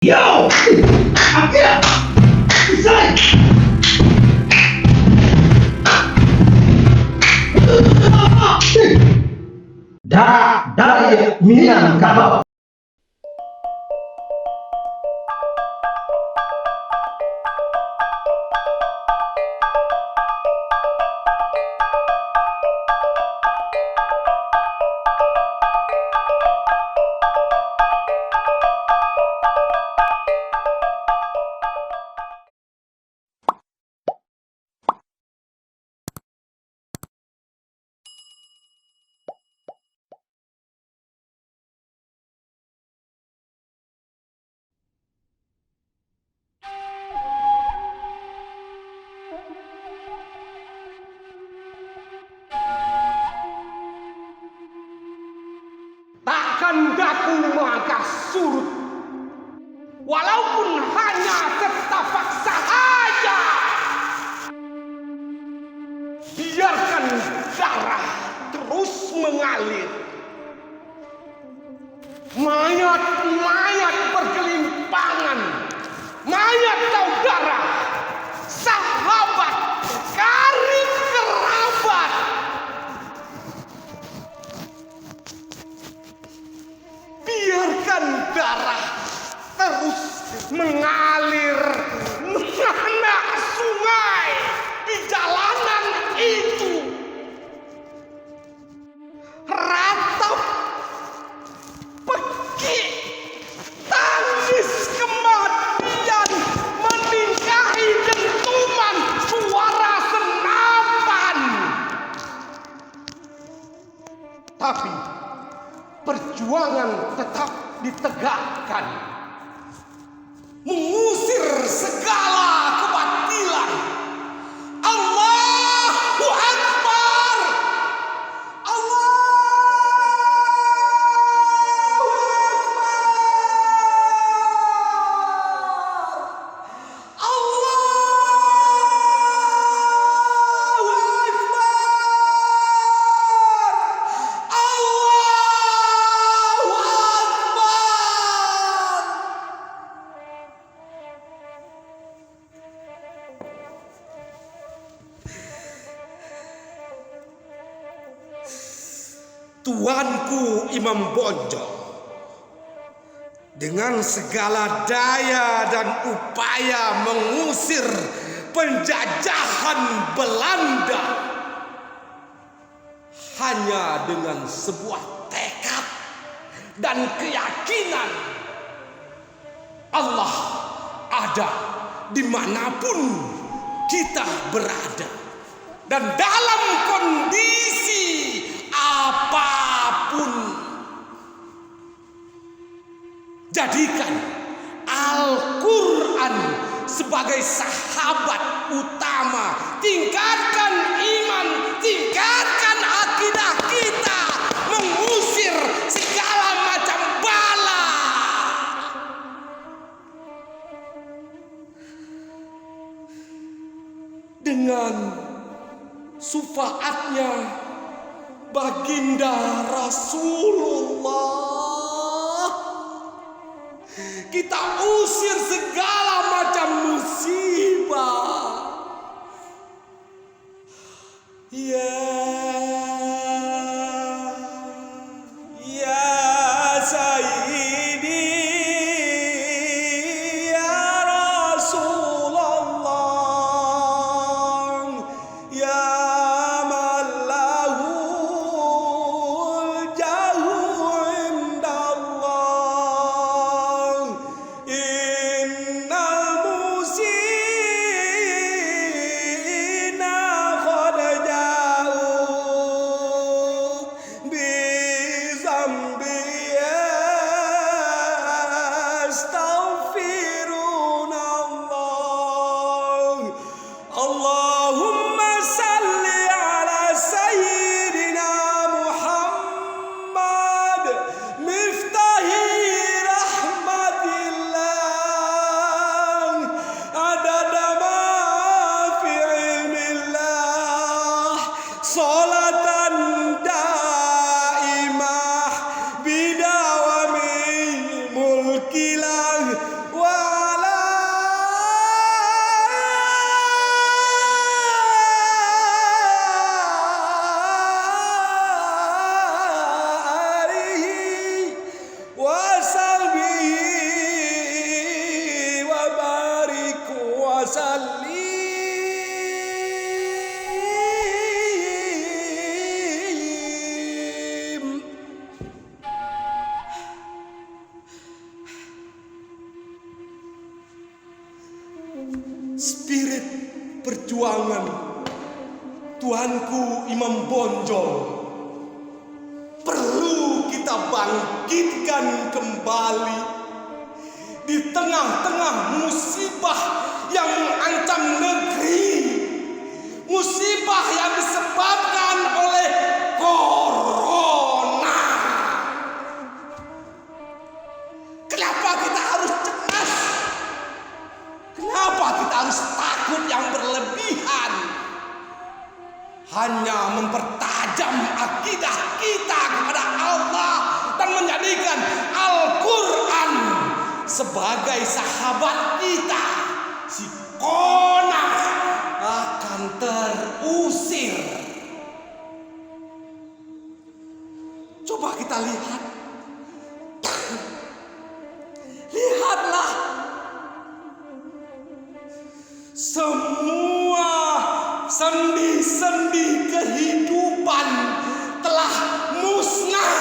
Yo! Akhirnya! Selesai! Dari Minangkabau. Takkan daku mengangkat surut, walaupun hanya setapak sahaja. Biarkan darah terus mengalir. Mayat-mayat bergelimpangan, mayat saudara, sahabat, karib kerabat. Biarkan darah terus mengalir menanak sungai di jalanan itu. Ratap, pekik, tangis kematian meninggahi dentuman suara senapan. Tapi perjuangan tetap ditegakkan, mengusir segala kebatilan. Allahu Akbar, Allahu Akbar, Allahu Tuanku Imam Bonjol, dengan segala daya dan upaya mengusir penjajahan Belanda, hanya dengan sebuah tekad dan keyakinan Allah ada dimanapun kita berada, dan dalam kondisi apapun. Jadikan Al-Quran sebagai sahabat utama. Tingkatkan iman, tingkatkan akidah kita, mengusir segala macam bala. Dengan syafaatnya Baginda Rasulullah, kita usir segala macam musibah. Ya Sayyidi, ya Rasulullah, ya man lahul jahu indallah, inna spirit perjuangan Tuanku Imam Bonjol perlu kita bangkitkan kembali di tengah-tengah musibah yang mengancam negeri, musibah yang disebabkan oleh corona. Kenapa kita harus cemas? Kenapa kita harus takut yang berlebihan? Hanya mempertajam akidah kita kepada Allah dan menjadikan Al-Quran sebagai sahabat kita, si corona akan terusir. Coba kita lihat. Lihatlah. Semua sendi-sendi kehidupan telah musnah.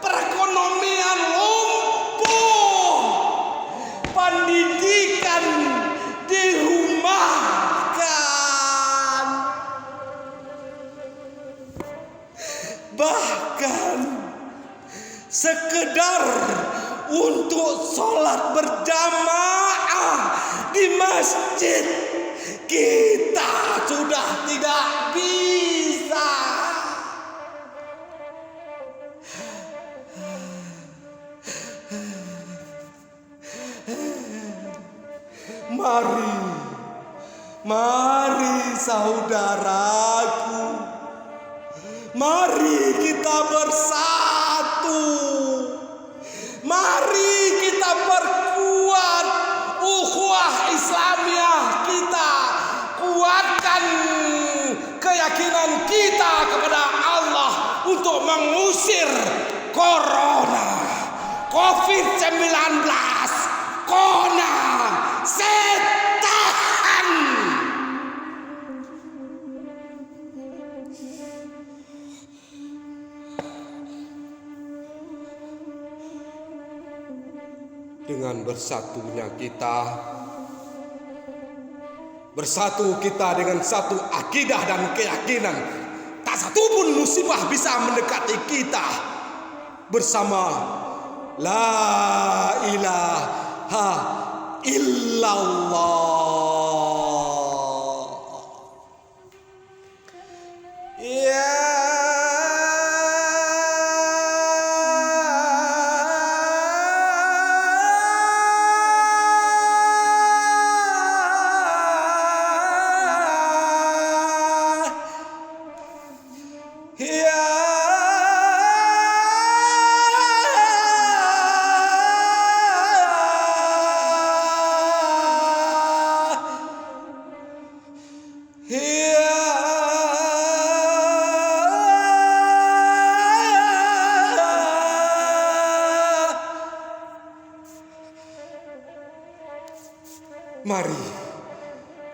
Perekonomian lumpuh. Pendidikan dirumahkan. Bahkan sekedar untuk sholat berjamaah di masjid kita sudah tidak bisa. Mari saudaraku, mari kita bersatu, mari kita perkuat ukhuwah Islamiyah kita, kuatkan keyakinan kita kepada Allah untuk mengusir corona, COVID-19, corona, setan. Dengan bersatu kita dengan satu akidah dan keyakinan, tak satu pun musibah bisa mendekati kita. Bersama la ilaha illallah. Ya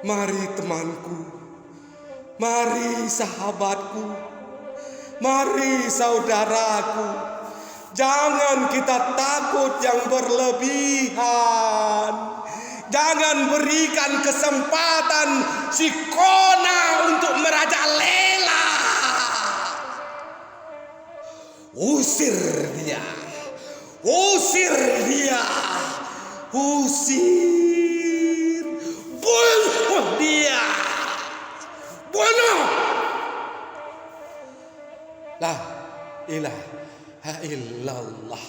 Mari temanku, mari sahabatku, mari saudaraku, jangan kita takut yang berlebihan. Jangan berikan kesempatan si corona untuk merajalela. Usir dia, usir dia, usir, bunuh dia, bunuh. La ilaha illallah,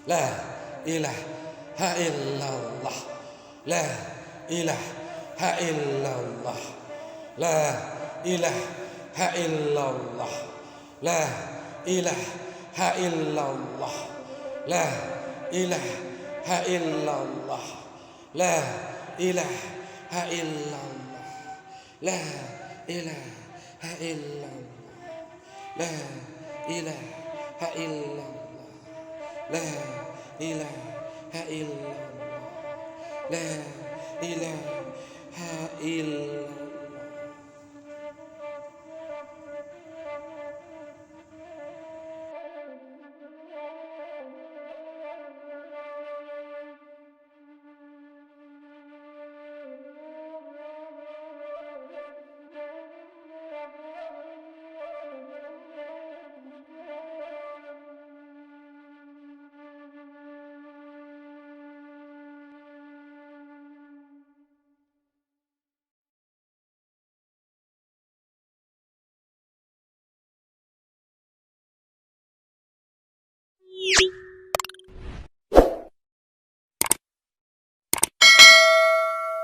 la ilaha illallah, la ilaha illallah, la ilaha illallah, la ilaha illallah, la ilaha illallah, la ilaha illallah, la ilaha illallah, la ilaha illallah, la ilaha illallah, la ilaha illallah.